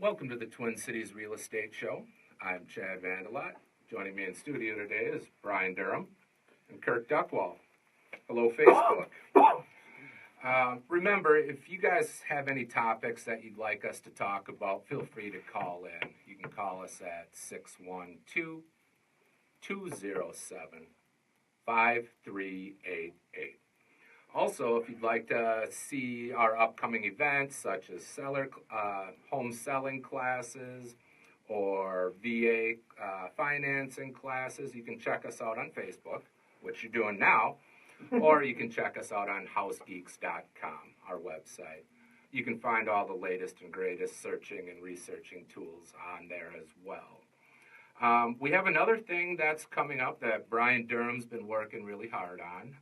Welcome to the Twin Cities Real Estate Show. I'm Chad Vandelot. Joining me in studio today is Brian Durham and Kirk Duckwall. Hello, Facebook. Remember, if you guys have any topics that you'd like us to talk about, feel free to call in. You can call us at 612-207-5388. Also, if you'd like to see our upcoming events, such as home selling classes or VA financing classes, you can check us out on Facebook, which you're doing now, or you can check us out on housegeeks.com, our website. You can find all the latest and greatest searching and researching tools on there as well. We have another thing that's coming up that Brian Durham's been working really hard on,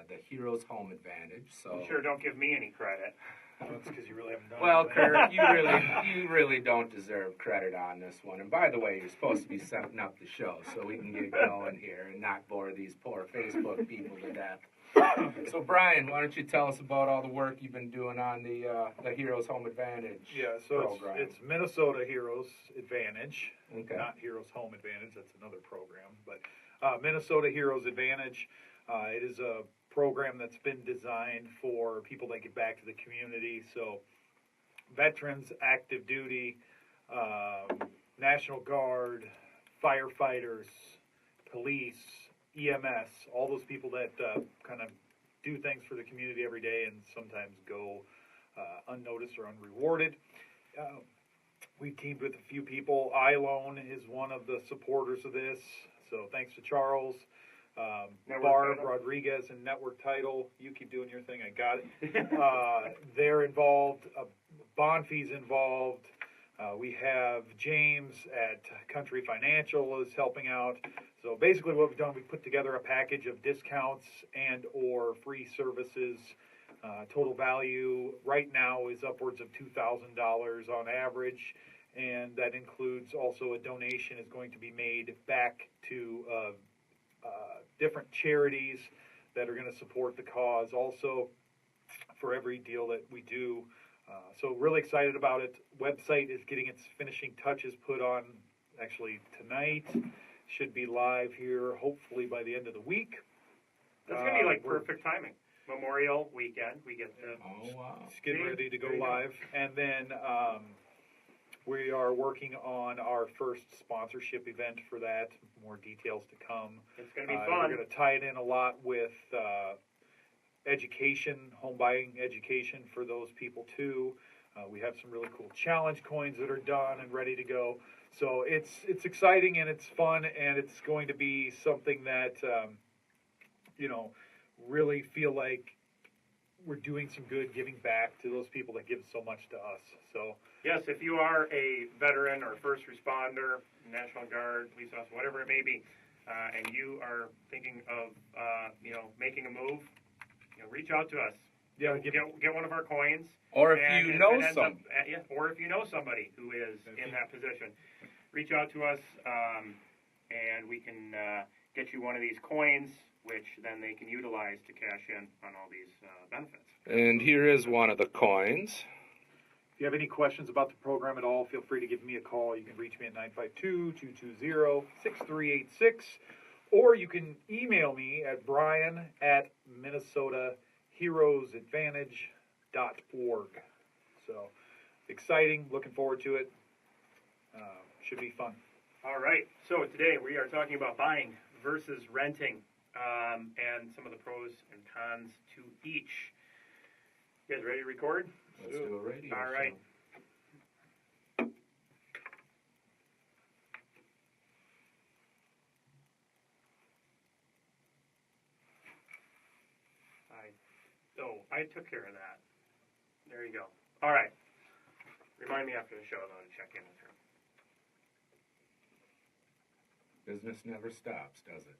the Heroes Home Advantage. So you sure don't give me any credit. That's because you really haven't done well, it. Kirk, you really don't deserve credit on this one. And by the way, you're supposed to be setting up the show so we can get going here and not bore these poor Facebook people to death. So, Brian, why don't you tell us about all the work you've been doing on the Heroes Home Advantage program? It's Minnesota Heroes Advantage, Okay. not Heroes Home Advantage. That's another program. But Minnesota Heroes Advantage, it is a program that's been designed for people that get back to the community. So veterans, active duty, National Guard, firefighters, police, EMS, all those people that kind of do things for the community every day and sometimes go unnoticed or unrewarded. We teamed with a few people. iLoan is one of the supporters of this. So thanks to Charles. Barb Rodriguez and Network Title. You keep doing your thing. I got it. They're involved. Bond fees involved. We have James at Country Financial is helping out. So basically what we've done, we put together a package of discounts and or free services. Total value right now is upwards of $2,000 on average. And that includes also a donation is going to be made back to different charities that are going to support the cause also for every deal that we do. So really excited about it. Website is getting its finishing touches put on actually tonight. Should be live here hopefully by the end of the week. That's going to be like perfect timing. Memorial weekend, we get to It's getting ready to go live. And then we are working on our first sponsorship event for that. More details to come. It's going to be fun. We're going to tie it in a lot with education, home buying education for those people too. We have some really cool challenge coins that are done and ready to go. So it's exciting and it's fun and it's going to be something that really feel like we're doing some good, giving back to those people that give so much to us. So yes, if you are a veteran or first responder, National Guard, police officer, whatever it may be, and you are thinking of making a move, reach out to us. Yeah, get one of our coins. Or if you know somebody who is in that position, reach out to us, and we can get you one of these coins, which then they can utilize to cash in on all these benefits. And here is one of the coins. If you have any questions about the program at all, feel free to give me a call. You can reach me at 952-220-6386, or you can email me at brian@minnesotaheroesadvantage.org. So exciting, looking forward to it. Should be fun. All right, so today we are talking about buying versus renting. And some of the pros and cons to each. You guys ready to record? Let's do a radio All right. I took care of that. There you go. All right. Remind me after the show, though, to check in with her. Business never stops, does it?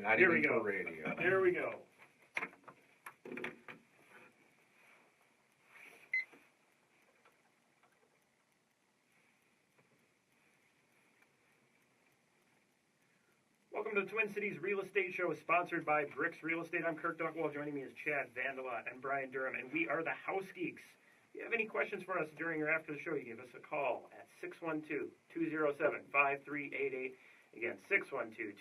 Not Here even we go. for radio. Here we go. Welcome to the Twin Cities Real Estate Show, sponsored by Bricks Real Estate. I'm Kirk Duckwall. Joining me is Chad Vandelot and Brian Durham, and we are the House Geeks. If you have any questions for us during or after the show, you give us a call at 612-207-5388. Again, 612-207-5388.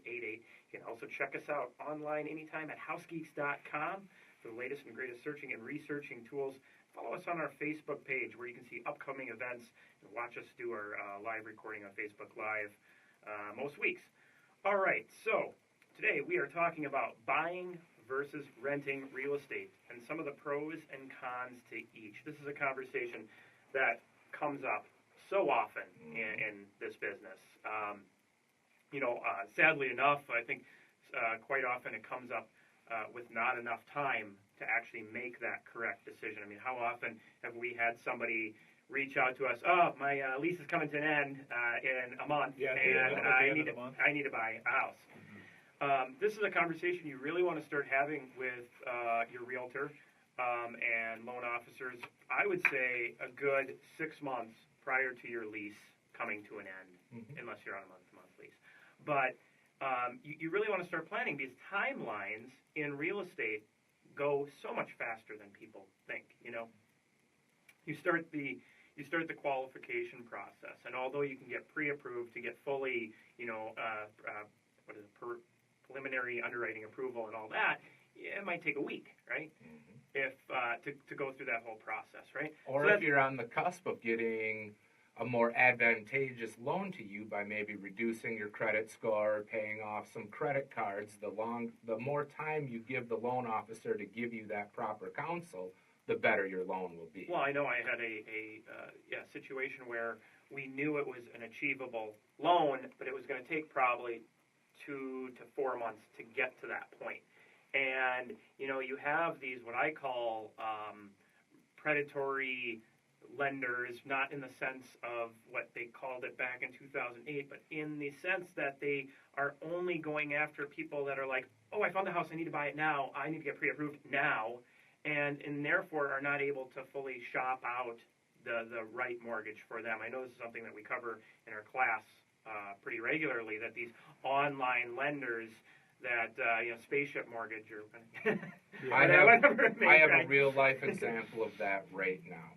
You can also check us out online anytime at housegeeks.com for the latest and greatest searching and researching tools. Follow us on our Facebook page where you can see upcoming events and watch us do our live recording on Facebook Live most weeks. All right, so today we are talking about buying versus renting real estate and some of the pros and cons to each. This is a conversation that comes up so often in this business. Sadly enough, I think quite often it comes up with not enough time to actually make that correct decision. I mean, how often have we had somebody reach out to us, oh, my lease is coming to an end in a month, and I need to buy a house. This is a conversation you really want to start having with your realtor and loan officers, I would say a good 6 months prior to your lease coming to an end, unless you're on a month-to-month lease. But you really want to start planning because timelines in real estate go so much faster than people think. You start the qualification process, and although you can get pre-approved to get fully, preliminary underwriting approval and all that, it might take a week, right? If to go through that whole process, right? Or if you're on the cusp of getting a more advantageous loan to you by maybe reducing your credit score, paying off some credit cards, the more time you give the loan officer to give you that proper counsel, the better your loan will be. Well, I know I had a situation where we knew it was an achievable loan, but it was going to take probably 2 to 4 months to get to that point. And, you have these, what I call predatory lenders, not in the sense of what they called it back in 2008, but in the sense that they are only going after people that are like, oh, I found the house, I need to buy it now, I need to get pre-approved now, and therefore are not able to fully shop out the right mortgage for them. I know this is something that we cover in our class pretty regularly, that these online lenders that, spaceship mortgage or whatever it may be. I have a real-life example of that right now.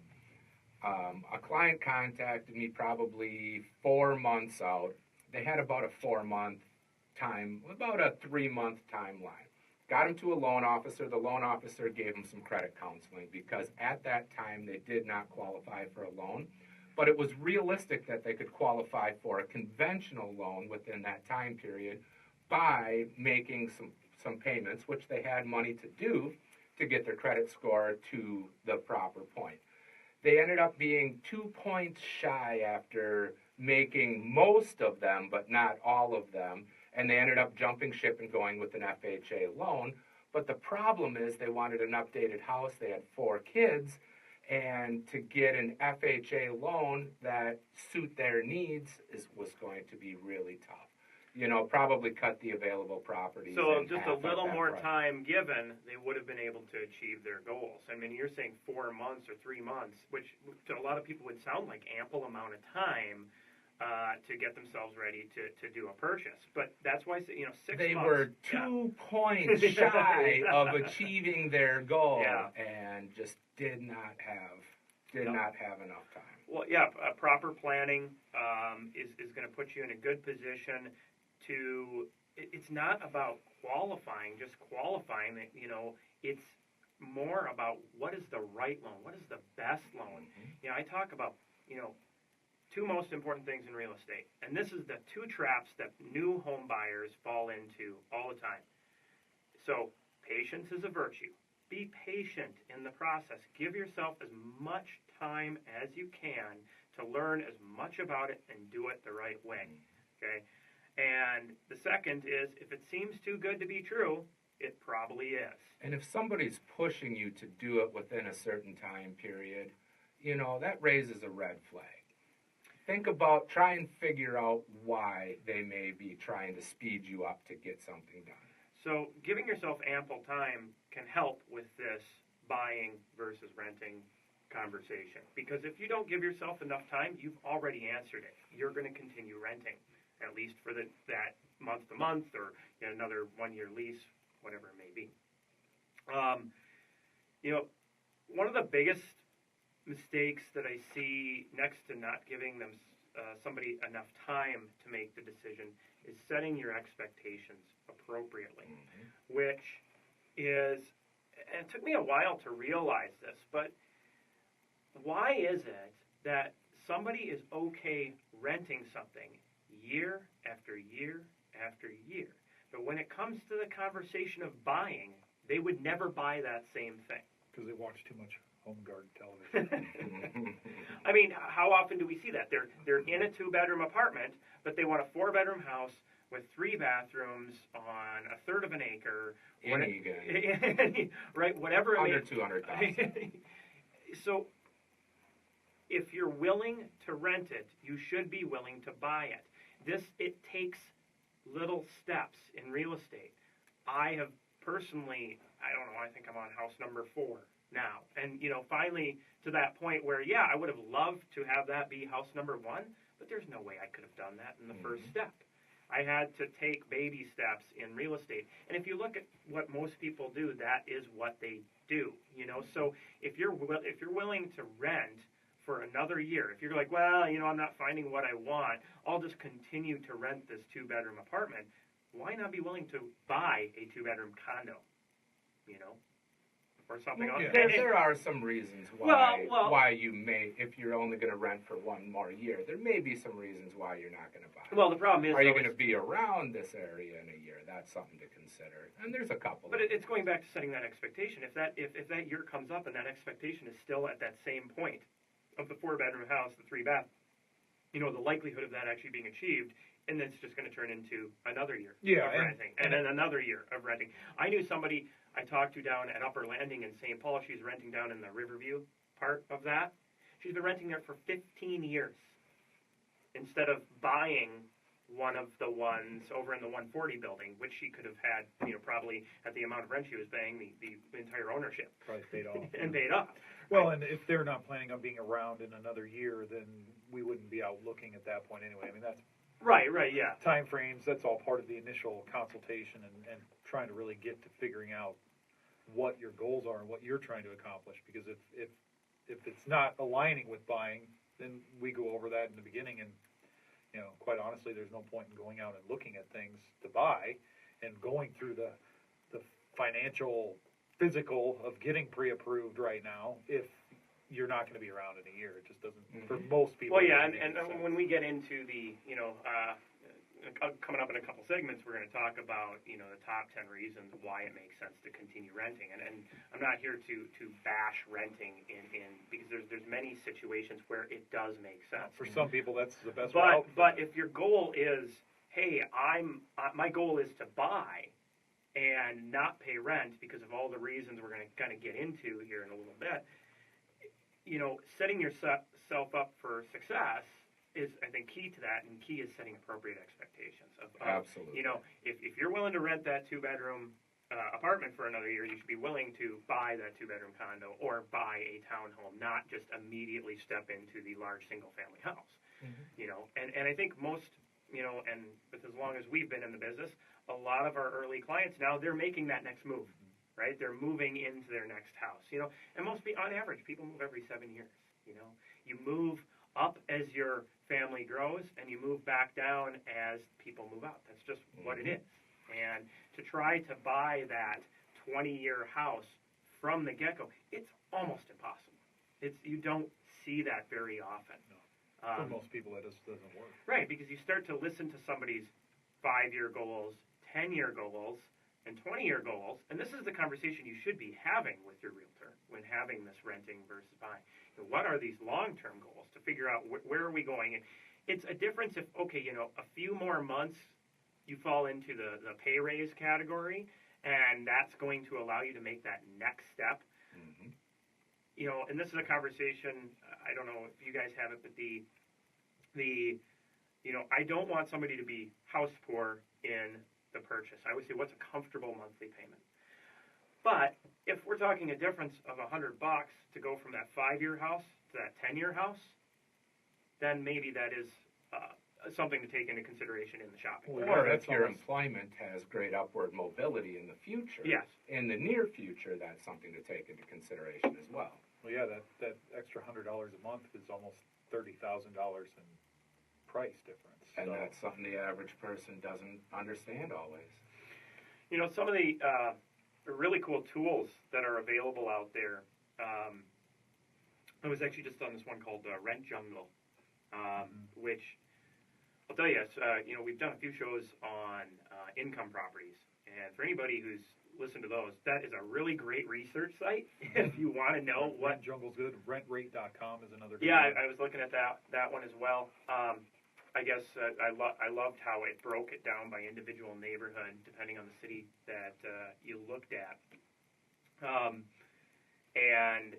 A client contacted me probably 4 months out. They had about a 4-month time, about a 3-month timeline. Got him to a loan officer. The loan officer gave him some credit counseling because at that time they did not qualify for a loan. But it was realistic that they could qualify for a conventional loan within that time period by making some payments, which they had money to do to get their credit score to the proper point. They ended up being 2 points shy after making most of them, but not all of them, and they ended up jumping ship and going with an FHA loan. But the problem is they wanted an updated house. They had 4 kids, and to get an FHA loan that suit their needs was going to be really tough. Probably cut the available properties. So just a little more time given, they would have been able to achieve their goals. I mean, you're saying 4 months or 3 months, which to a lot of people would sound like ample amount of time to get themselves ready to do a purchase. But that's why 6 months. They were 2 points shy of achieving their goal, and just did not have enough time. Well, proper planning is going to put you in a good position to. It's not about qualifying, just qualifying. It's more about what is the right loan, what is the best loan. I talk about 2 most important things in real estate, and this is the 2 traps that new home buyers fall into all the time. So patience is a virtue. Be patient in the process. Give yourself as much time as you can to learn as much about it and do it the right way. Okay? And the second is, if it seems too good to be true, it probably is. And if somebody's pushing you to do it within a certain time period, that raises a red flag. Try and figure out why they may be trying to speed you up to get something done. So giving yourself ample time can help with this buying versus renting conversation. Because if you don't give yourself enough time, you've already answered it. You're going to continue renting, at least for that month-to-month or another 1-year lease, whatever it may be. one of the biggest mistakes that I see next to not giving them somebody enough time to make the decision is setting your expectations appropriately, which is, and it took me a while to realize this, but why is it that somebody is okay renting something year after year after year, but when it comes to the conversation of buying, they would never buy that same thing? Because they watch too much home garden television. I mean, how often do we see that? They're in a 2-bedroom apartment, but they want a 4-bedroom house with 3 bathrooms on a third of an acre. Right, whatever it Under 200,000. So, if you're willing to rent it, you should be willing to buy it. It takes little steps in real estate. I have personally, I don't know, I think I'm on house number 4 now. And, finally to that point where, I would have loved to have that be house number 1, but there's no way I could have done that in the first step. I had to take baby steps in real estate. And if you look at what most people do, that is what they do, So if you're willing to rent for another year, if you're like, well, I'm not finding what I want, I'll just continue to rent this 2-bedroom apartment, why not be willing to buy a 2-bedroom condo, or something else? There are some reasons why you may, if you're only going to rent for 1 more year, there may be some reasons why you're not going to buy. Well, the problem is, are you going to be around this area in a year? That's something to consider. And there's a couple. But it's going back to setting that expectation. If that year comes up and that expectation is still at that same point of the 4-bedroom house, the 3-bath, the likelihood of that actually being achieved, and then it's just going to turn into another year of renting, and then another year of renting. I knew somebody I talked to down at Upper Landing in St. Paul. She's renting down in the Riverview part of that. She's been renting there for 15 years instead of buying one of the ones over in the 140 building, which she could have had, probably at the amount of rent she was paying, the entire ownership. Probably paid off. And paid off. Well, and if they're not planning on being around in another year, then we wouldn't be out looking at that point anyway. I mean, that's right, yeah. Time frames, that's all part of the initial consultation and trying to really get to figuring out what your goals are and what you're trying to accomplish. Because if it's not aligning with buying, then we go over that in the beginning, and quite honestly, there's no point in going out and looking at things to buy and going through the financial, physical of getting pre-approved right now if you're not going to be around in a year. It just doesn't, for most people. Well, yeah, and when we get into the, coming up in a couple segments, we're going to talk about, the top 10 reasons why it makes sense to continue renting. And I'm not here to bash renting because there's many situations where it does make sense. For some people, that's the best way. But if your goal is, hey, my goal is to buy and not pay rent because of all the reasons we're going to kind of get into here in a little bit, setting yourself up for success is, I think, key to that, and key is setting appropriate expectations. Absolutely. If you're willing to rent that 2-bedroom apartment for another year, you should be willing to buy that 2-bedroom condo or buy a townhome, not just immediately step into the large single-family house. And I think most, and with as long as we've been in the business, a lot of our early clients now, they're making that next move. Right, they're moving into their next house, and on average, people move every 7 years. You move up as your family grows, and you move back down as people move out. That's just what it is. And to try to buy that 20-year house from the get-go, it's almost impossible. You don't see that very often. No. For most people, that just doesn't work. Right, because you start to listen to somebody's 5-year goals, 10-year goals, and 20-year goals, and this is the conversation you should be having with your realtor when having this renting versus buying. What are these long-term goals to figure out where are we going? And it's a difference if, a few more months you fall into the pay raise category, and that's going to allow you to make that next step. And this is a conversation, I don't know if you guys have it, but I don't want somebody to be house poor in the purchase. I always say, what's a comfortable monthly payment? But if we're talking a difference of $100 to go from that 5-year house to that 10-year house, then maybe that is something to take into consideration in the shopping. Well, Or that's if your almost- employment has great upward mobility in the future, Yes. in the near future, that's something to take into consideration as well. Well, yeah, that extra $100 a month is almost $30,000 in price difference. And So- that's something the average person doesn't understand always. You know, some of the really cool tools that are available out there. I was actually just on this one called Rent Jungle, which I'll tell you, you know, we've done a few shows on income properties, and for anybody who's listened to those, that is a really great research site if you want to know what. Rent Jungle's good. Rentrate.com is another. Yeah, good I was looking at that one as well. I guess I loved how it broke it down by individual neighborhood, depending on the city that you looked at. And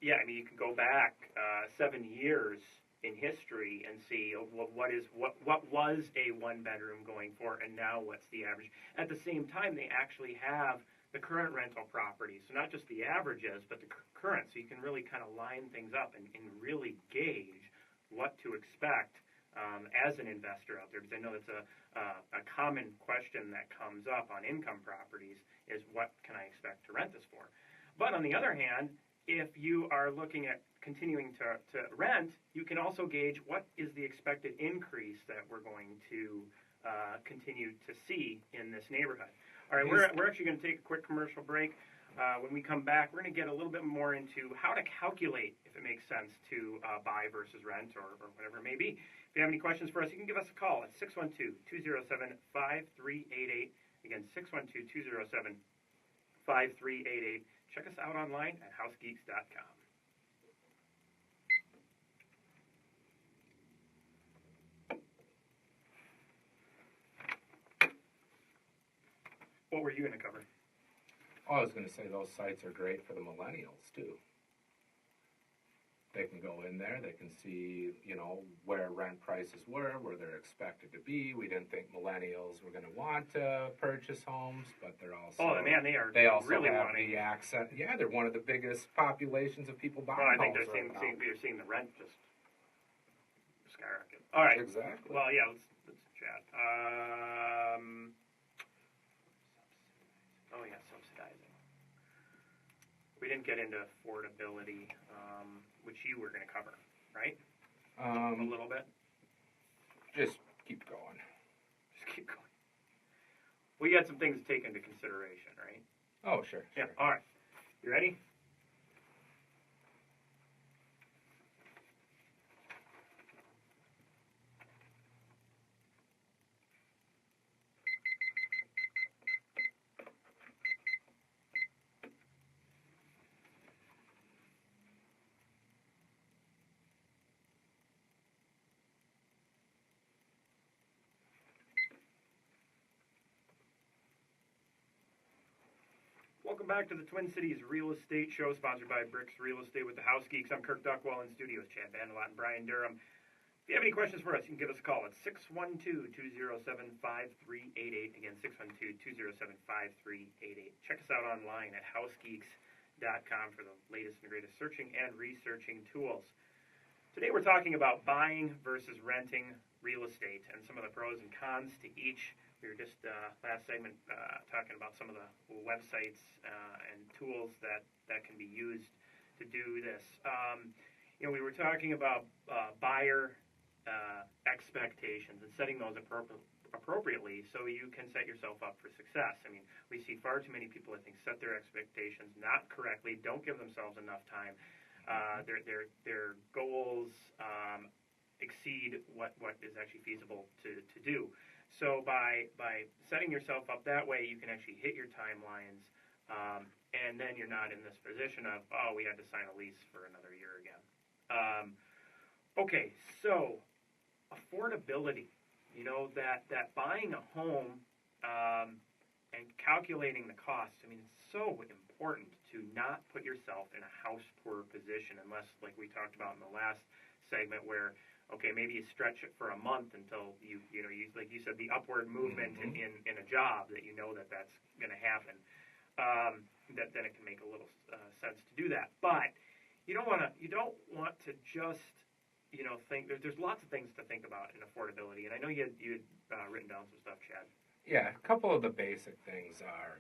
yeah, I mean, you can go back 7 years in history and see what was a one-bedroom going for, and now what's the average. At the same time, they actually have the current rental properties, so not just the averages, but the current, so you can really kind of line things up and really gauge what to expect as an investor out there, because I know that's a common question that comes up on income properties is what can I expect to rent this for? But on the other hand, if you are looking at continuing to rent, you can also gauge what is the expected increase that we're going to continue to see in this neighborhood. All right, we're actually going to take a quick commercial break. When we come back, we're going to get a little bit more into how to calculate if it makes sense to buy versus rent or whatever it may be. If you have any questions for us, you can give us a call at 612-207-5388. Again, 612-207-5388. Check us out online at housegeeks.com. What were you going to cover? Oh, I was going to say those sites are great for the millennials too. They can go in there, they can see, you know, where rent prices were, where they're expected to be. We didn't think millennials were going to want to purchase homes, but they're also they also really have wanting. the accent. Yeah, they're one of the biggest populations of people buying Well, I think homes they're right now. seeing the rent just skyrocket. All right. Exactly. Well, yeah, let's chat. Oh yeah, subsidizing. We didn't get into affordability, which you were going to cover, right? A little bit. Just keep going. Just keep going. We got some things to take into consideration, right? Oh, sure. Yeah. All right. You ready? Welcome back to the Twin Cities Real Estate Show, sponsored by Bricks Real Estate with the House Geeks. I'm Kirk Duckwell in studio with Chad Vandelot and Brian Durham. If you have any questions for us, you can give us a call at 612-207-5388. Again, 612-207-5388. Check us out online at housegeeks.com for the latest and greatest searching and researching tools. Today we're talking about buying versus renting real estate and some of the pros and cons to each. We were just last segment talking about some of the websites and tools that can be used to do this. You know, we were talking about buyer expectations and setting those appropriately so you can set yourself up for success. I mean, we see far too many people, I think, set their expectations not correctly, don't give themselves enough time. Their goals exceed what is actually feasible to do. So by setting yourself up that way, you can actually hit your timelines, and then you're not in this position of, oh, we had to sign a lease for another year again. Okay, so affordability, you know, that buying a home and calculating the cost, I mean, it's so important to not put yourself in a house poor position unless, like we talked about in the last segment, where okay, maybe you stretch it for a month until you like you said, the upward movement in a job that you know that's going to happen. Then it can make a little sense to do that. But you don't want to just think there's lots of things to think about in affordability, and I know you had written down some stuff, Chad. Yeah, a couple of the basic things are,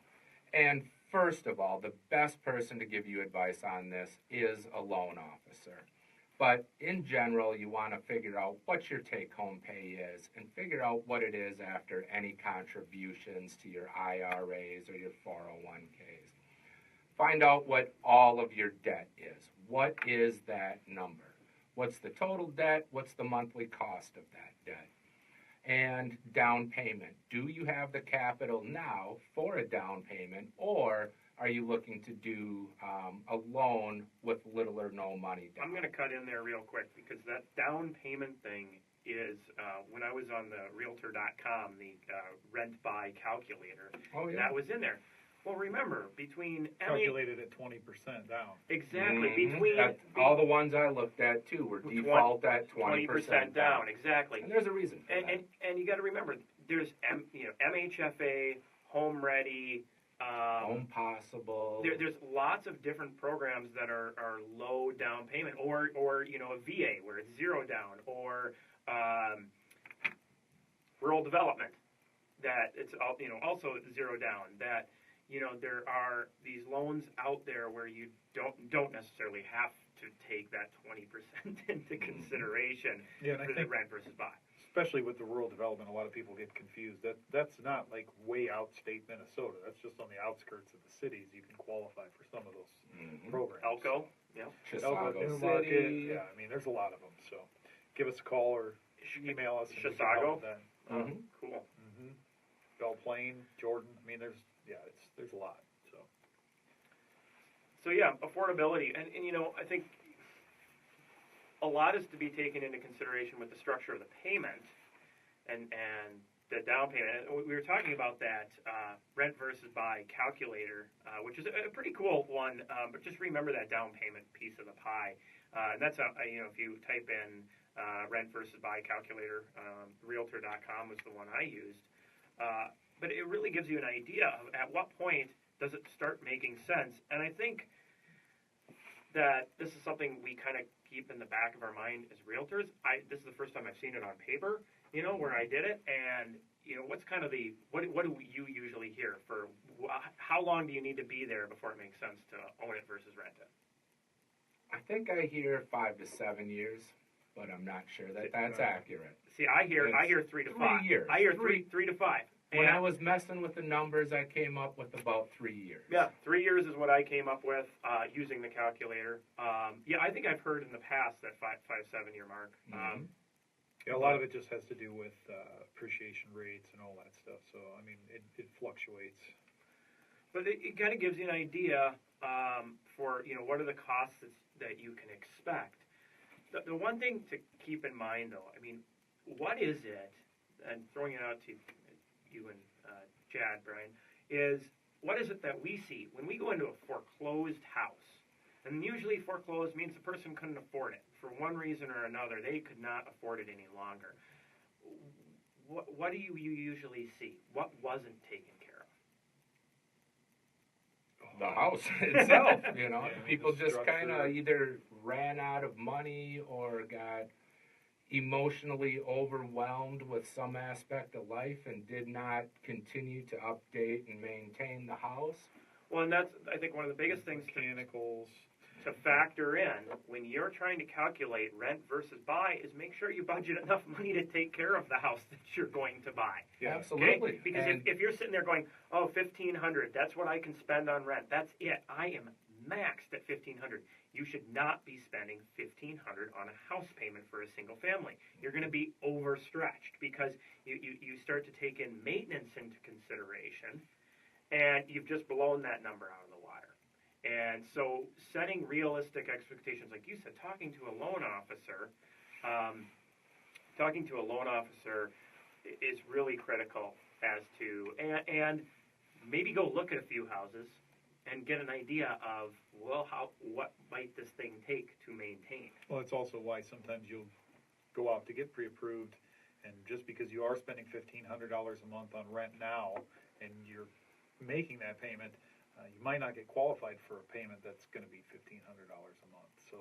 and first of all, the best person to give you advice on this is a loan officer. But in general, you want to figure out what your take-home pay is and figure out what it is after any contributions to your IRAs or your 401ks. Find out what all of your debt is. What is that number? What's the total debt? What's the monthly cost of that debt? And down payment. Do you have the capital now for a down payment, or are you looking to do a loan with little or no money down? I'm going to cut in there real quick because that down payment thing is, when I was on the Realtor.com, the rent-buy calculator, Oh, yeah. that was in there. Well, remember, between Calculated at 20% down. exactly, Mhm. between All the ones I looked at, too, were default at 20% down, exactly. And there's a reason for that. And you got to remember, there's MHFA, Home Ready, Home Possible. there's lots of different programs that are low down payment, or a VA where it's zero down, or rural development that it's also zero down. That there are these loans out there where you don't necessarily have to take that 20% into consideration Yeah, and I for the think, rent versus buy. especially with the rural development, a lot of people get confused. That's not like way outstate Minnesota. That's just on the outskirts of the cities. You can qualify for some of those programs. Elko, yeah. Elko, Chisago Newmarket. City. Yeah, I mean, there's a lot of them. So give us a call or email us. and we can Chisago? help with that. Cool. Belle Plaine, Jordan. I mean, there's a lot. So yeah, affordability, and I think a lot is to be taken into consideration with the structure of the payment and the down payment. And we were talking about that rent versus buy calculator, which is a pretty cool one. But just remember that down payment piece of the pie, and that's if you type in rent versus buy calculator, Realtor.com was the one I used. But it really gives you an idea of at what point does it start making sense. And I think that this is something we kind of keep in the back of our mind as realtors. This is the first time I've seen it on paper, where I did it. And, what's kind of what do you usually hear for how long do you need to be there before it makes sense to own it versus rent it? I think I hear 5 to 7 years, but I'm not sure that that's accurate. See, I hear 3 to 5. 3 years. I hear three to 5. When I was messing with the numbers, I came up with about 3 years. Yeah, 3 years is what I came up with using the calculator. I think I've heard in the past that 5-7 year mark. Yeah, a lot of it just has to do with appreciation rates and all that stuff. So, I mean, it fluctuates. But it kind of gives you an idea for, what are the costs that you can expect. The one thing to keep in mind, though, I mean, what is it, and throwing it out to you and Chad, Brian, is what is it that we see when we go into a foreclosed house? And usually foreclosed means the person couldn't afford it. For one reason or another, they could not afford it any longer. What do you usually see? What wasn't taken care of? The house itself, Yeah, people the just kind structure. of either ran out of money or got emotionally overwhelmed with some aspect of life and did not continue to update and maintain the house. Well, and that's, I think, one of the biggest things Mechanicals. to factor in when you're trying to calculate rent versus buy is make sure you budget enough money to take care of the house that you're going to buy. Yeah, Absolutely. Okay? Because if you're sitting there going, oh, $1,500, that's what I can spend on rent. That's it. I am maxed at $1,500. You should not be spending $1,500 on a house payment for a single family. You're going to be overstretched because you start to take in maintenance into consideration, and you've just blown that number out of the water. And so setting realistic expectations, like you said, talking to a loan officer is really critical as to, and maybe go look at a few houses and get an idea of, what might this thing take to maintain? Well, it's also why sometimes you'll go out to get pre-approved, and just because you are spending $1,500 a month on rent now, and you're making that payment, you might not get qualified for a payment that's going to be $1,500 a month. So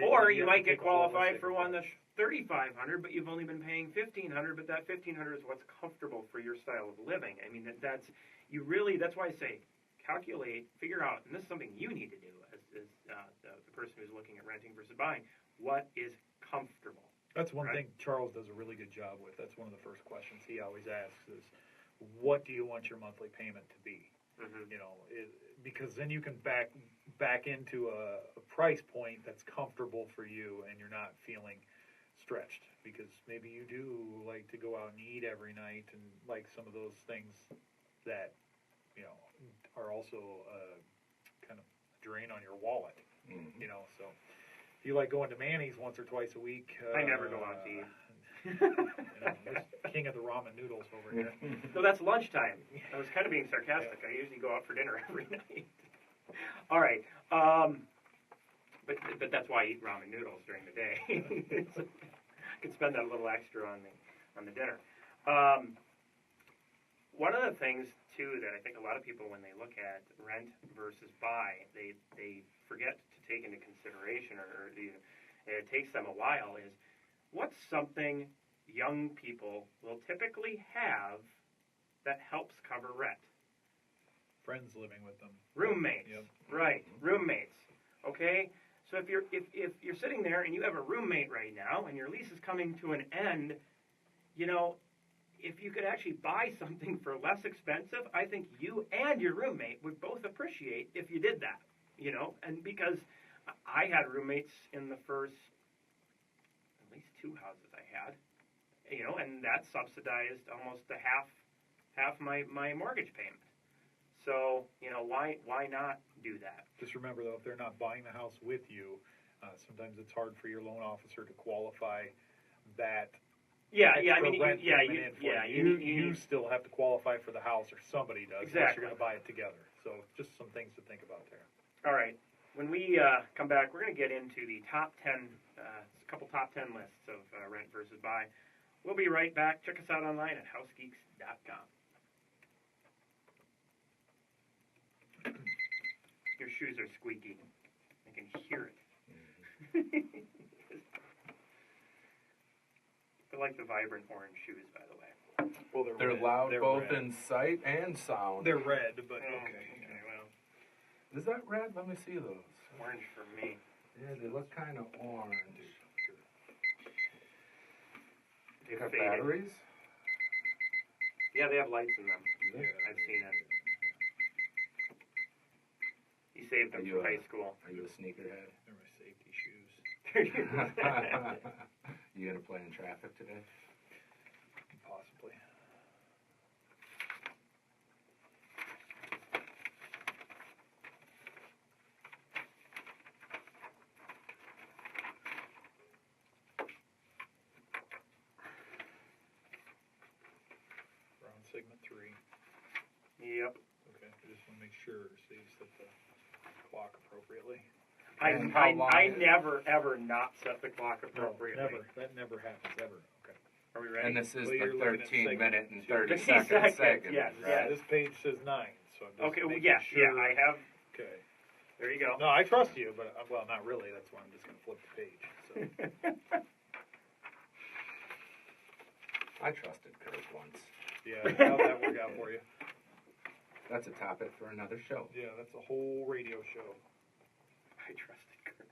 Or you might get qualified for one that's $3,500, but you've only been paying $1,500. But that $1,500 is what's comfortable for your style of living. I mean, that's why I say calculate, figure out, and this is something you need to do as the person who's looking at renting versus buying. What is comfortable? That's one thing Charles does a really good job with. That's one of the first questions he always asks is, what do you want your monthly payment to be? Mm-hmm. You know, because then you can back into a price point that's comfortable for you, and you're not feeling stretched, because maybe you do like to go out and eat every night, and like some of those things that, you know, are also kind of a drain on your wallet. Mm-hmm. You know, so if you like going to Manny's once or twice a week, I never go out to eat. You know, there's king of the ramen noodles over here. So that's lunchtime. I was kind of being sarcastic. I usually go out for dinner every night. All right, but that's why I eat ramen noodles during the day. I could spend that a little extra on the dinner. One of the things too that I think a lot of people, when they look at rent versus buy, they forget to take into consideration, or it takes them a while, is what's something young people will typically have that helps cover rent? Friends living with them. Roommates. Yep. Right, roommates. Okay? So if you're sitting there and you have a roommate right now and your lease is coming to an end, you know, if you could actually buy something for less expensive, I think you and your roommate would both appreciate if you did that, you know, and because I had roommates in the first at least 2 houses I had, you know, and that subsidized almost half my mortgage payment. So, you know, why not do that? Just remember, though, if they're not buying the house with you, sometimes it's hard for your loan officer to qualify that. Yeah, I extra mean, rent you you still have to qualify for the house, or somebody does. Exactly. Unless you're going to buy it together. So just some things to think about there. All right. When we come back, we're going to get into the top 10, a couple top 10 lists of rent versus buy. We'll be right back. Check us out online at housegeeks.com. Your shoes are squeaky. I can hear it. I like the vibrant orange shoes, by the way. Well, They're red. loud They're both red. in sight and sound. They're red, but Oh, okay. well, Is that red? Let me see those. orange for me. Yeah, they look kind of orange. They Got faded. batteries? Yeah, they have lights in them. Yeah. I've seen it. You saved them Are for you high school. Are you a sneakerhead? They're my safety shoes. You gonna play in traffic today? Possibly. We're on segment 3. Yep. Okay, I just want to make sure so you set the clock appropriately. And how long I is it? never, ever not set the clock appropriately. No, never. That never happens, ever. Okay. Are we ready? And this is Well, you're the looking at 13-minute and 30 30-second seconds, segment, yes, right? yes. This page says 9, so I'm just Okay, well, making yeah, sure. I have. Okay. There you go. No, I trust you, but, well, not really. That's why I'm just going to flip the page. So. I trusted Kurt once. Yeah, how'd that work out for you? That's a topic for another show. Yeah, that's a whole radio show. I trusted Kurt.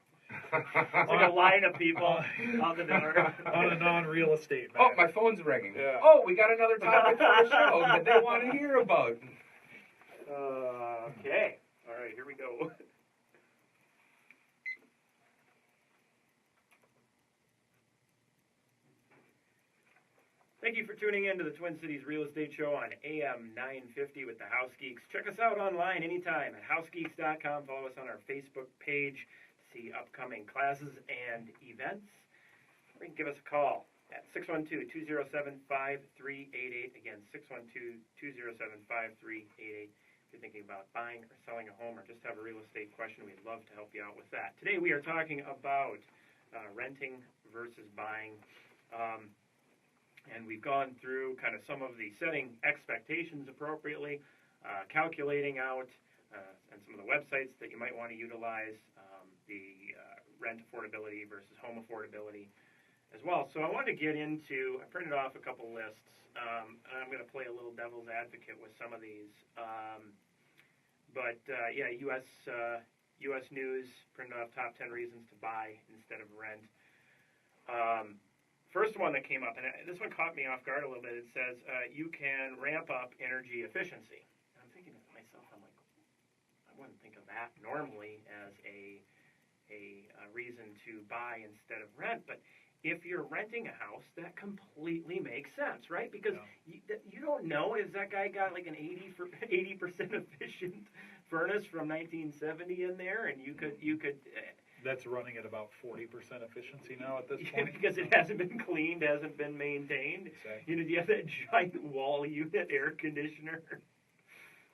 It's like a line of people on the door. On a non-real estate Oh, matter. my phone's ringing. Yeah. Oh, we got another topic for the show that they want to hear about. Okay. All right, here we go. Thank you for tuning in to the Twin Cities Real Estate Show on AM 950 with the House Geeks. Check us out online anytime at housegeeks.com. Follow us on our Facebook page to see upcoming classes and events. Or you can give us a call at 612-207-5388. Again, 612-207-5388. If you're thinking about buying or selling a home or just have a real estate question, we'd love to help you out with that. Today we are talking about renting versus buying. And we've gone through kind of some of the setting expectations appropriately, calculating out and some of the websites that you might want to utilize, the rent affordability versus home affordability as well. So I wanted to get into, I printed off a couple lists, and I'm going to play a little devil's advocate with some of these. U.S. News printed off top 10 reasons to buy instead of rent. First one that came up, and this one caught me off guard a little bit. It says you can ramp up energy efficiency. And I'm thinking to myself, I'm like, I wouldn't think of that normally as a reason to buy instead of rent, but if you're renting a house, that completely makes sense, right? Because you don't know, is that guy got like an 80% efficient furnace from 1970 in there, and you could. That's running at about 40% efficiency now at this point. Because it hasn't been cleaned, hasn't been maintained. Exactly. You know, do you have that giant wall unit air conditioner?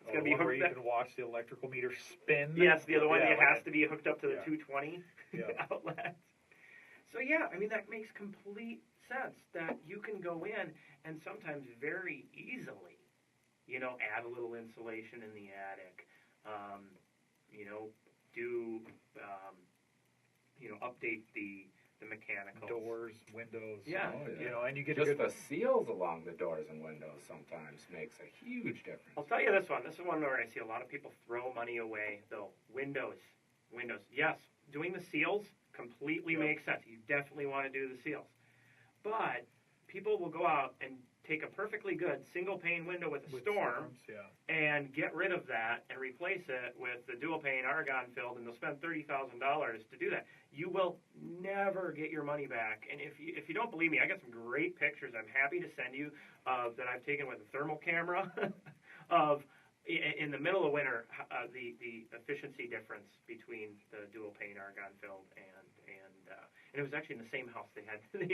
It's gonna be where you can watch the electrical meter spin. Yes, the other one that has to be hooked up to the 220 outlet. So yeah, I mean that makes complete sense that you can go in and sometimes very easily, you know, add a little insulation in the attic, update the mechanical doors, windows. Yeah. You know, and you get just the seals along the doors and windows sometimes makes a huge difference. I'll tell you this one. This is one where I see a lot of people throw money away, though. Windows. Yes, doing the seals completely makes sense. You definitely want to do the seals. But people will go out and take a perfectly good single pane window with a storm and get rid of that and replace it with the dual pane argon filled, and they'll spend $30,000 to do that. You will never get your money back. And if you don't believe me, I got some great pictures I'm happy to send you that I've taken with a thermal camera of in the middle of winter the efficiency difference between the dual pane argon filled and it was actually in the same house. They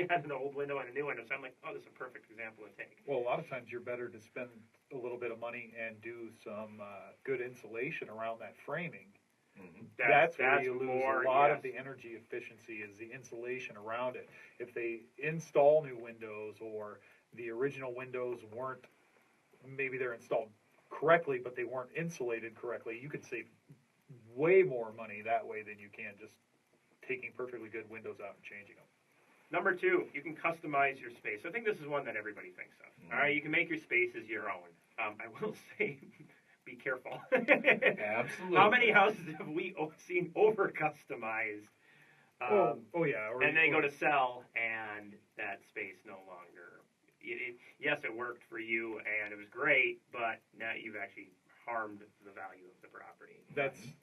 had an old window and a new window. So I'm like, oh, this is a perfect example to take. Well, a lot of times you're better to spend a little bit of money and do some good insulation around that framing. Mm-hmm. That's where you lose a lot of the energy efficiency is the insulation around it. If they install new windows or the original windows weren't, maybe they're installed correctly, but they weren't insulated correctly, you could save way more money that way than you can just taking perfectly good windows out and changing them. Number 2, you can customize your space. I think this is one that everybody thinks of. Mm-hmm. All right, you can make your spaces your own. I will say, be careful. Absolutely. How many houses have we seen over-customized? And they go to sell, and that space no longer. Yes, it worked for you, and it was great, but now you've actually harmed the value of the property.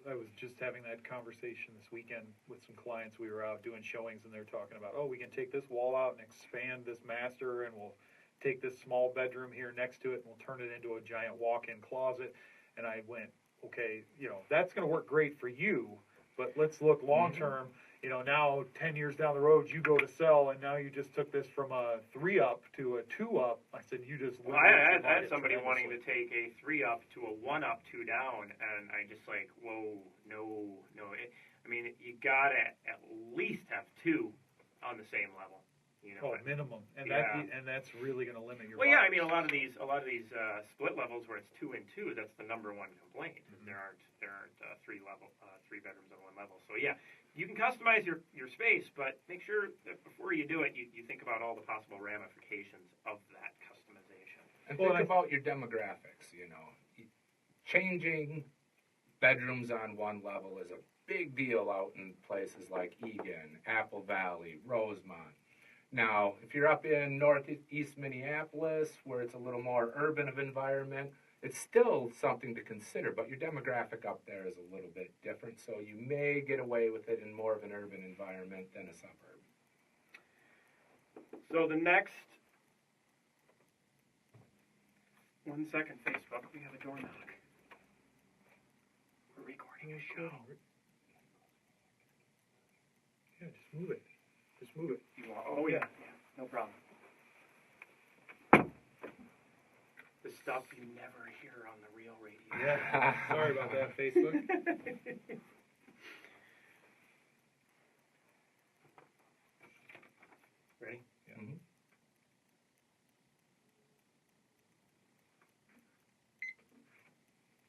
I was just having that conversation this weekend with some clients. We were out doing showings, and they're talking about, we can take this wall out and expand this master, and we'll take this small bedroom here next to it, and we'll turn it into a giant walk-in closet. And I went, okay, that's going to work great for you, but let's look long-term. Now 10 years down the road, you go to sell, and now you just took this from a 3-up to a 2-up. I said, you just. Well, I had somebody wanting to take a 3-up to a 1-up, 2 down, and I just like, whoa, no. You gotta at least have 2 on the same level. Minimum, and that's really going to limit your. Well, yeah, a lot of these split levels where it's 2 and 2, that's the number one complaint. Mm-hmm. There aren't 3 bedrooms on one level. So yeah. You can customize your space, but make sure that before you do it, you think about all the possible ramifications of that customization. And think about your demographics, Changing bedrooms on one level is a big deal out in places like Egan, Apple Valley, Rosemont. Now, if you're up in northeast Minneapolis, where it's a little more urban of environment, it's still something to consider, but your demographic up there is a little bit different, so you may get away with it in more of an urban environment than a suburb. So the next... 1 second, Facebook. We have a door knock. We're recording a show. Yeah, just move it. Oh, yeah. No problem. The stuff you never hear on the real radio. Yeah. Sorry about that, Facebook. Ready? Yeah. Mm-hmm.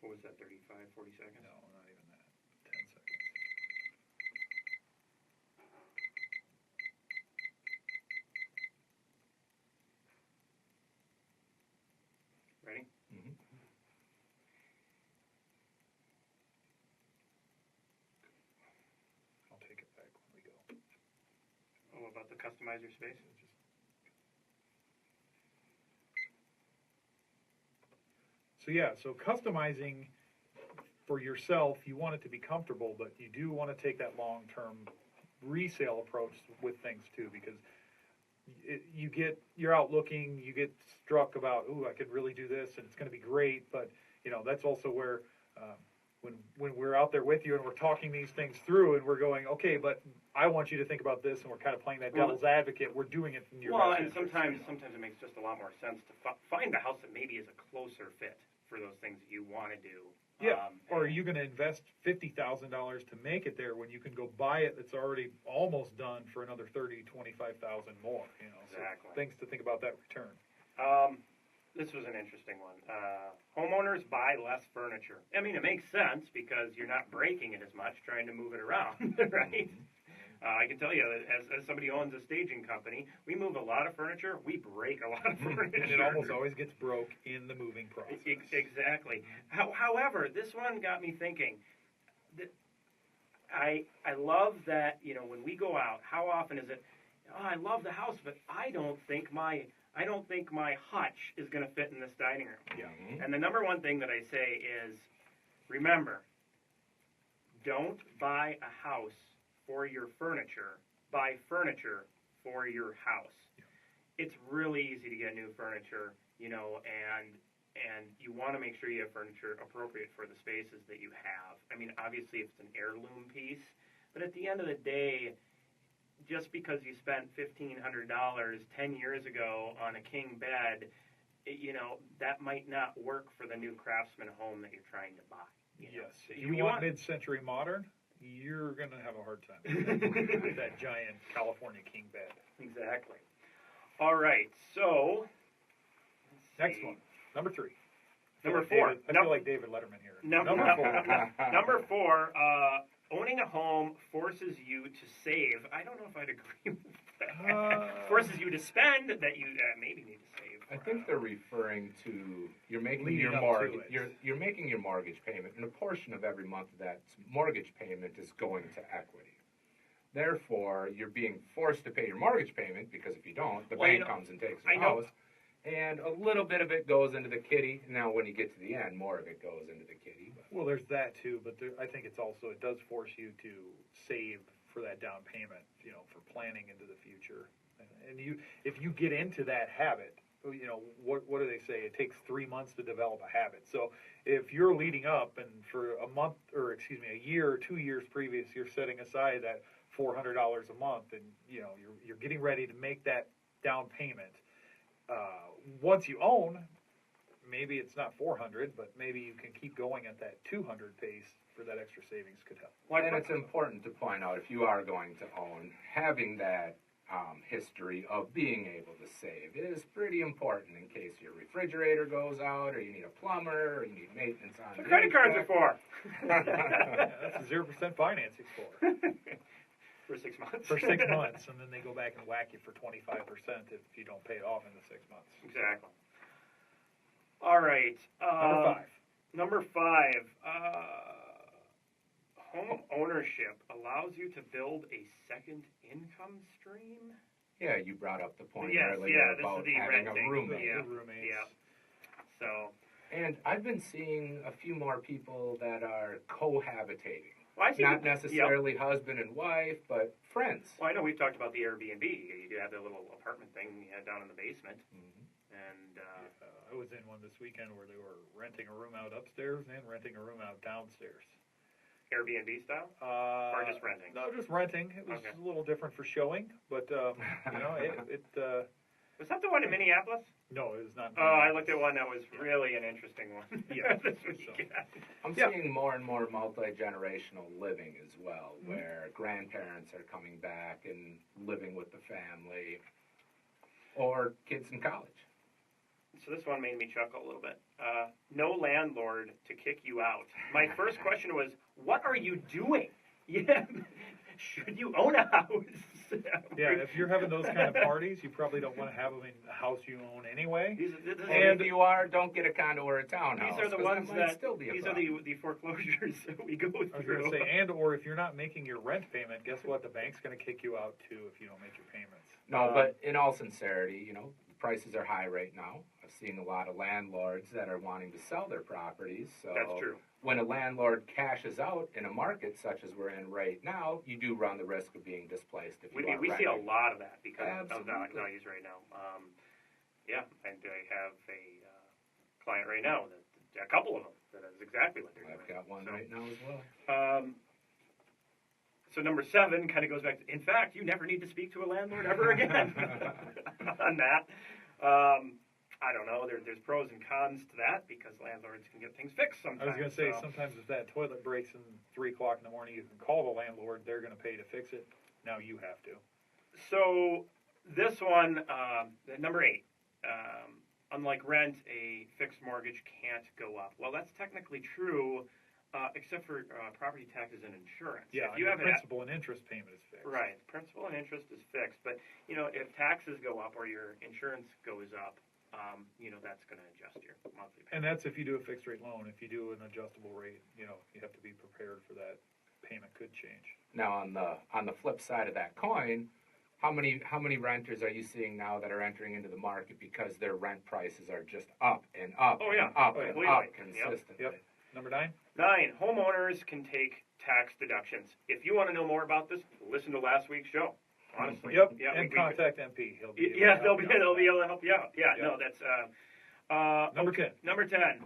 What was that 35, 40 seconds? No, not even that. 10 seconds. Ready? Mhm. I'll take it back when we go. Oh, about the customizer space? So yeah, so customizing for yourself, you want it to be comfortable, but you do want to take that long-term resale approach with things too, because you're out looking, you get struck about, ooh, I could really do this, and it's going to be great, but that's also where when we're out there with you and we're talking these things through, and we're going, okay, but I want you to think about this, and we're kind of playing that devil's advocate. We're doing it in your best and interest, sometimes it makes just a lot more sense to find a house that maybe is a closer fit for those things that you want to do. Yeah, or are you going to invest $50,000 to make it there when you can go buy it that's already almost done for another $30,000, $25,000 more? Exactly. So things to think about that return. This was an interesting one. Homeowners buy less furniture. I mean, it makes sense because you're not breaking it as much trying to move it around, right? I can tell you that as somebody who owns a staging company, we move a lot of furniture. We break a lot of furniture. And it almost always gets broke in the moving process. Exactly. However, this one got me thinking. I love that, when we go out, how often is it, oh, I love the house, but I don't think my hutch is going to fit in this dining room. Yeah. And the number one thing that I say is, remember, don't buy a house for your furniture. Buy furniture for your house. Yeah. It's really easy to get new furniture, and you want to make sure you have furniture appropriate for the spaces that you have. I mean, obviously, if it's an heirloom piece, but at the end of the day, just because you spent $1,500 10 years ago on a king bed, that might not work for the new craftsman home that you're trying to buy. Yes. If you want mid-century modern, you're going to have a hard time with that giant California king bed. Exactly. All right, so next one, number 3. Number 4. I feel like David Letterman here. Number 4. Number 4. Owning a home forces you to save. I don't know if I'd agree with that. Forces you to spend that you maybe need to save. I think they're referring to you're making your mortgage. You're making your mortgage payment, and a portion of every month of that mortgage payment is going to equity. Therefore, you're being forced to pay your mortgage payment because if you don't, the bank comes and takes the house. And a little bit of it goes into the kitty. Now, when you get to the end, more of it goes into the kitty. But. Well, there's that too, but I think it does force you to save for that down payment, for planning into the future. And if you get into that habit, what do they say? It takes 3 months to develop a habit. So if you're leading up and for a year or 2 years previous, you're setting aside that $400 a month, and you're getting ready to make that down payment. Once you own, maybe it's not 400, but maybe you can keep going at that 200 pace for that extra savings could help. Well, and it's important to point out, if you are going to own, having that history of being able to save is pretty important in case your refrigerator goes out, or you need a plumber, or you need maintenance on it. What credit cards are for? That's 0% financing for. For 6 months. For 6 months, and then they go back and whack you for 25% if you don't pay it off in the 6 months. Exactly. All right. Number 5. Home ownership allows you to build a second income stream. Yeah, you brought up the point earlier about having renting. a roommate. Yeah. So. And I've been seeing a few more people that are cohabitating. Well, not necessarily husband and wife, but friends. Well, I know we've talked about the Airbnb. You do have that little apartment thing you had down in the basement. Mm-hmm. And I was in one this weekend where they were renting a room out upstairs and renting a room out downstairs. Airbnb style? Or just renting? No, just renting. It was a little different for showing, but it was that the one in Minneapolis? No, it was not. Oh, I looked at one that was really an interesting one. Yeah. I'm seeing more and more multi-generational living as well, where grandparents are coming back and living with the family, or kids in college. So this one made me chuckle a little bit. No landlord to kick you out. My first question was, what are you doing? Yeah, should you own a house? Yeah, if you're having those kind of parties, you probably don't want to have them in the house you own anyway. And if you are, don't get a condo or a townhouse. These are the 'cause ones might still be a these are problem. the foreclosures that we go through. I was going to say, and or if you're not making your rent payment, guess what? The bank's going to kick you out too if you don't make your payments. No, but in all sincerity, you know, prices are high right now. I've seen a lot of landlords that are wanting to sell their properties. So That's true. when a landlord cashes out in a market such as we're in right now, you do run the risk of being displaced. If you We see a lot of that because Absolutely. of values right now. Yeah, and I have a client right now, a couple of them, that is exactly what they're doing. I've got one right now as well. So number 7 kind of goes back to, in fact, you never need to speak to a landlord ever again on that. I don't know. There's pros and cons to that because landlords can get things fixed sometimes. I was going to say, sometimes if that toilet breaks in 3 o'clock in the morning, you can call the landlord. They're going to pay to fix it. Now you have to. So this one, number 8, unlike rent, a fixed mortgage can't go up. Well, that's technically true, except for property taxes and insurance. Yeah, if you have principal and interest payment is fixed. Right, principal and interest is fixed. But, you know, if taxes go up or your insurance goes up, you know, that's going to adjust your monthly payment. And that's if you do a fixed rate loan. If you do an adjustable rate, you know, you have to be prepared for that. Payment could change. Now on the flip side of that coin, how many renters are you seeing now that are entering into the market because their rent prices are just up and up Oh, yeah. and up Oh, and completely. up consistently? Yep. Number 9? 9, homeowners can take tax deductions. If you want to know more about this, listen to last week's show. Honestly. Yep. Yeah, and contact MP. He'll be Yeah, able to they'll help be you out. able to help you out. Yeah, Yeah. no, that's Number 10. Number 10.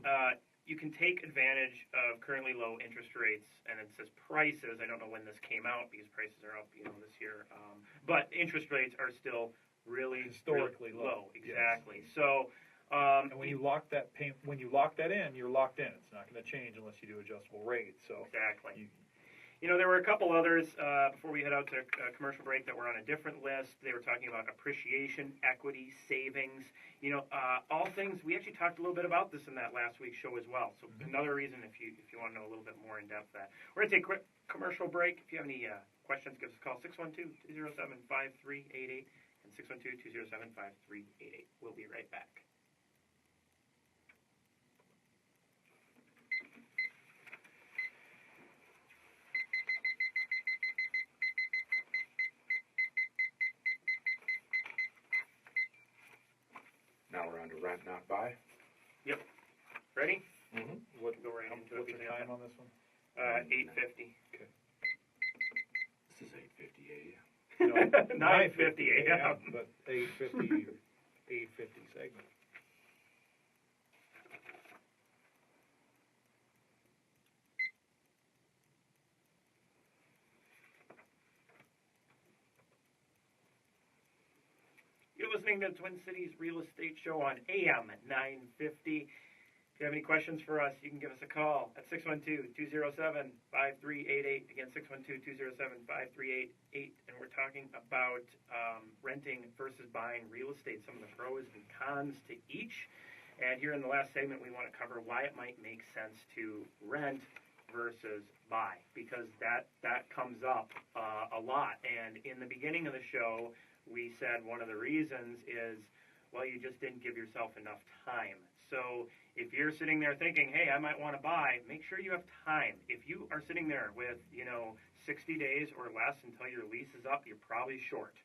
You can take advantage of currently low interest rates, and it says prices. I don't know when this came out because prices are up, you know, this year. But interest rates are still really Historically really low. Exactly. Yes. So. And when you lock that in, you're locked in. It's not going to change unless you do adjustable rates. So exactly. You know, there were a couple others before we head out to commercial break that were on a different list. They were talking about appreciation, equity, savings. You know, all things. We actually talked a little bit about this in that last week's show as well. So another reason, if you want to know a little bit more in depth, that we're going to take a quick commercial break. If you have any questions, give us a call 612-207-5388 and 612-207-5388. We'll be right back. Now we're on to rent, not buy. Yep. Ready? Mm-hmm. what's Go right into the it. time on this one? 8:50. Okay. This is 8:50 a.m. No, 9:50 a.m. But 8:50 segment. You're listening to Twin Cities Real Estate Show on AM at 950. If you have any questions for us, you can give us a call at 612-207-5388. Again, 612-207-5388. And we're talking about renting versus buying real estate, some of the pros and cons to each. And here in the last segment, we want to cover why it might make sense to rent versus buy, because that comes up a lot. And in the beginning of the show, we said one of the reasons is, well, you just didn't give yourself enough time. So if you're sitting there thinking, hey, I might want to buy, make sure you have time. If you are sitting there with, 60 days or less until your lease is up, you're probably short.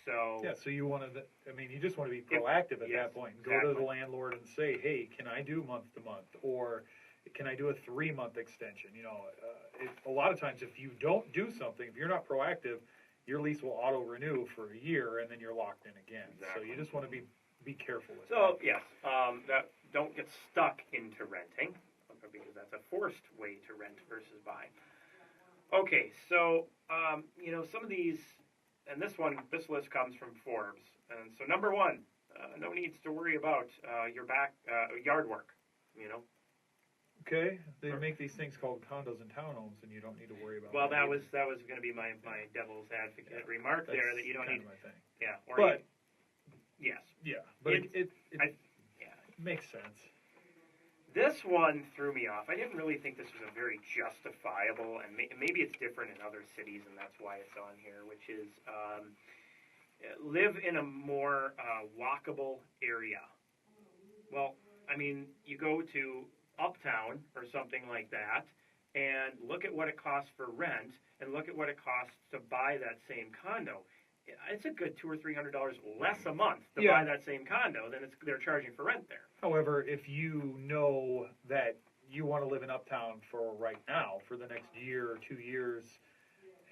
So Yeah, so you want to, you just want to be proactive at that point. Go to the landlord and say, hey, can I do month to month? Or can I do a 3-month extension? A lot of times if you don't do something, if you're not proactive, your lease will auto-renew for a year, and then you're locked in again. Exactly. So you just want to be careful with So, yes, that don't get stuck into renting, because that's a forced way to rent versus buy. Okay, so, some of these, and this list comes from Forbes. And so number 1, no needs to worry about your yard work, Okay, they make these things called condos and townhomes, and you don't need to worry about. Well, that was going to be my devil's advocate remark there, that you don't need. My thing. Yeah. But yes. yeah, but Makes sense. This one threw me off. I didn't really think this was a very justifiable, and maybe it's different in other cities, and that's why it's on here, which is live in a more walkable area. Well, I mean, you go to Uptown or something like that, and look at what it costs for rent, and look at what it costs to buy that same condo. It's a good $200 or $300 less a month to buy that same condo than they're charging for rent there. However, if you know that you want to live in Uptown for right now, for the next year or 2 years,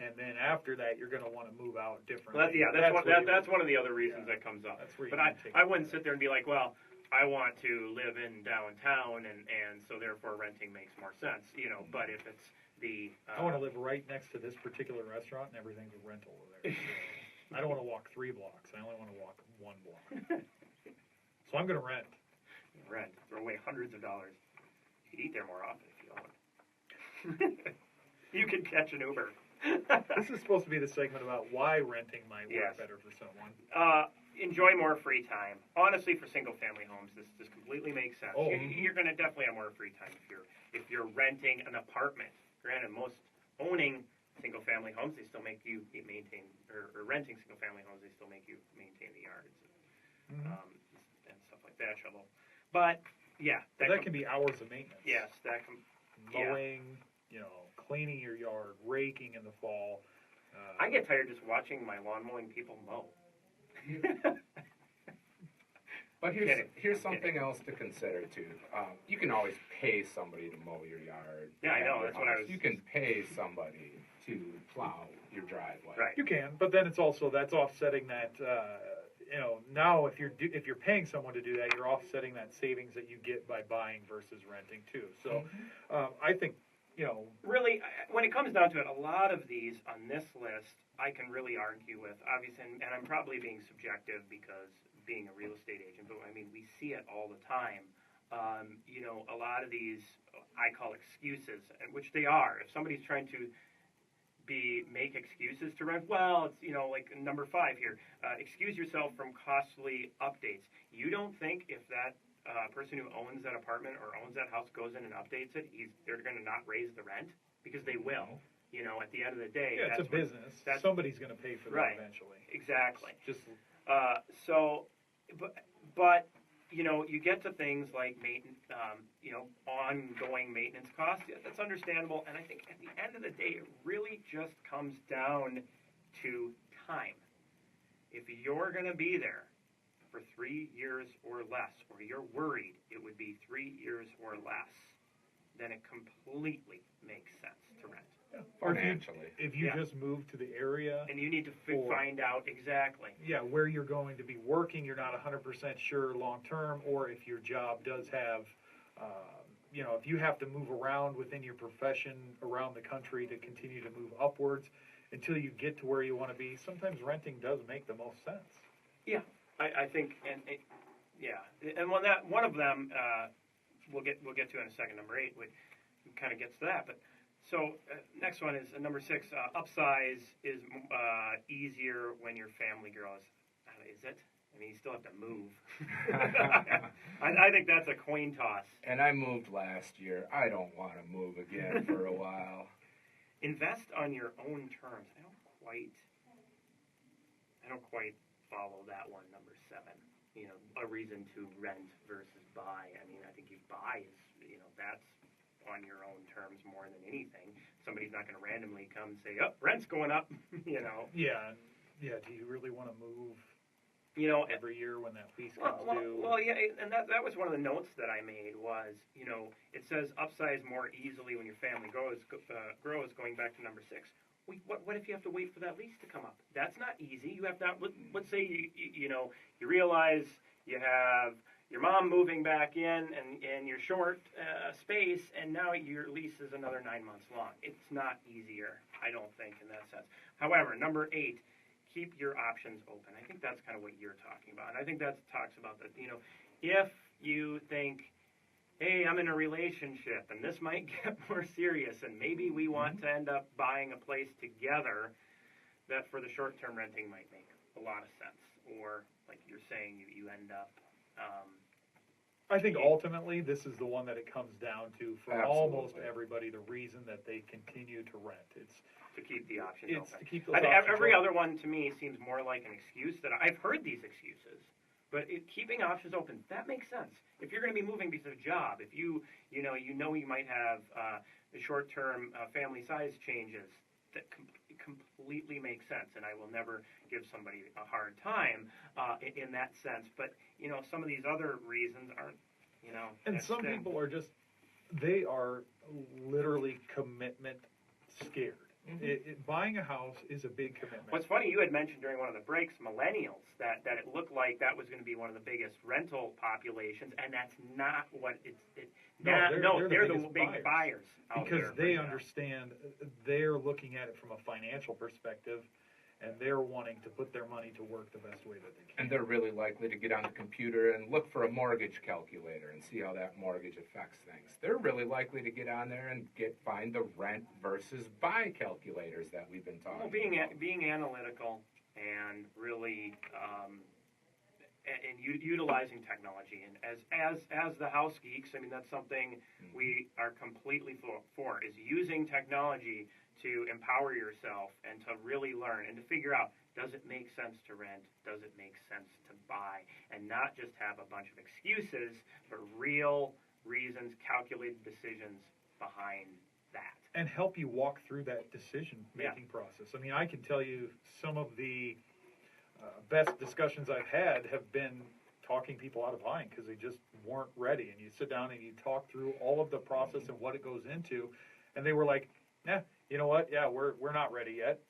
and then after that you're going to want to move out differently. Well, that's one of the other reasons that comes up. That's where but I wouldn't sit there and be like, well, I want to live in downtown, and so therefore renting makes more sense, you know. But if it's I want to live right next to this particular restaurant, and everything's a rental over there. So I don't want to walk 3 blocks. I only want to walk 1 block. So I'm going to rent. Throw away hundreds of dollars. You could eat there more often if you want. You could catch an Uber. This is supposed to be the segment about why renting might work better for someone. Enjoy more free time. Honestly, for single-family homes, this completely makes sense. Oh. You're going to definitely have more free time if you're renting an apartment. Granted, most owning single-family homes, they still make you maintain, or renting single-family homes, they still make you maintain the yards and stuff like that, shovel. But yeah, that can be hours of maintenance. Yes, that can mowing, cleaning your yard, raking in the fall. I get tired just watching my lawn mowing people mow. But here's something else to consider too. You can always pay somebody to mow your yard. Yeah, I know. That's what I was. You can pay somebody to plow your driveway. Right. You can, but then it's also that's offsetting that. Now if you're paying someone to do that, you're offsetting that savings that you get by buying versus renting too. So, I think really, when it comes down to it, a lot of these on this list I can really argue with. Obviously, and I'm probably being subjective because being a real estate agent, but I mean we see it all the time. A lot of these I call excuses, and which they are. If somebody's trying to make excuses to rent, well, it's like number 5 here. Excuse yourself from costly updates. You don't think if that person who owns that apartment or owns that house goes in and updates it, they're going to not raise the rent? Because they will. At the end of the day, it's a business. Somebody's going to pay for that eventually. Exactly. Just but you get to things like maintenance, ongoing maintenance costs. Yeah, that's understandable, and I think at the end of the day, it really just comes down to time. If you're going to be there for 3 years or less, or you're worried it would be 3 years or less, then it completely makes sense to rent. Financially. If you just move to the area. And you need to find out exactly. Yeah, where you're going to be working, you're not 100% sure long term, or if your job does have, if you have to move around within your profession around the country to continue to move upwards until you get to where you want to be, sometimes renting does make the most sense. Yeah, I think, and one of them we'll get to in a second, number 8, which kind of gets to that, but. So next one is number 6. Upsize is easier when your family grows. Is it? I mean, you still have to move. I think that's a coin toss. And I moved last year. I don't want to move again for a while. Invest on your own terms. I don't quite follow that one. Number 7. A reason to rent versus buy. I mean, I think you buy is that's on your own terms more than anything. Somebody's not going to randomly come and say, "Oh, rent's going up," Yeah. Do you really want to move? Every year when that lease comes due. Well, yeah, and that was one of the notes that I made was, it says upsize more easily when your family grows. Going back to number 6. What if you have to wait for that lease to come up? That's not easy. You have to. Let's say you realize you have your mom moving back in, and you're short space, and now your lease is another 9 months long. It's not easier, I don't think, in that sense. However, number 8, keep your options open. I think that's kind of what you're talking about, and I think that talks about that. If you think, hey, I'm in a relationship, and this might get more serious, and maybe we want to end up buying a place together, that for the short-term renting might make a lot of sense. Or, like you're saying, you end up I think ultimately this is the one that it comes down to for almost Absolutely. everybody. The reason that they continue to rent, it's to keep the options it's open. to keep those I think options every open. other one to me seems more like an excuse that I've heard these excuses, but keeping options open, that makes sense. If you're going to be moving because of a job, if you might have the short-term family size changes, that completely makes sense, and I will never give somebody a hard time in that sense. But some of these other reasons aren't. And some people are just, they are literally commitment scared. Buying a house is a big commitment. What's funny, you had mentioned during one of the breaks, millennials, that it looked like that was going to be one of the biggest rental populations, and that's not what they're the big buyers out because there they right now. understand, they're looking at it from a financial perspective, and they're wanting to put their money to work the best way that they can. And they're really likely to get on the computer and look for a mortgage calculator and see how that mortgage affects things. They're really likely to get on there and find the rent versus buy calculators that we've been talking about. Being analytical and really and utilizing technology, and as the house geeks, I mean, that's something we are completely for is using technology to empower yourself and to really learn and to figure out, does it make sense to rent? Does it make sense to buy? And not just have a bunch of excuses, but real reasons, calculated decisions behind that. And help you walk through that decision-making process. I mean, I can tell you some of the best discussions I've had have been talking people out of buying because they just weren't ready. And you sit down and you talk through all of the process and what it goes into, and they were like, you know what? Yeah, we're not ready yet.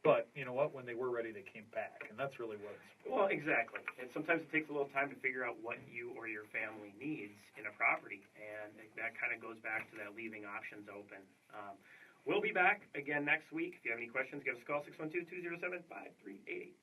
But you know what? When they were ready, they came back, and that's really what it's for. Well, exactly. And sometimes it takes a little time to figure out what you or your family needs in a property, and that kind of goes back to that leaving options open. We'll be back again next week. If you have any questions, give us a call, 612-207-5388.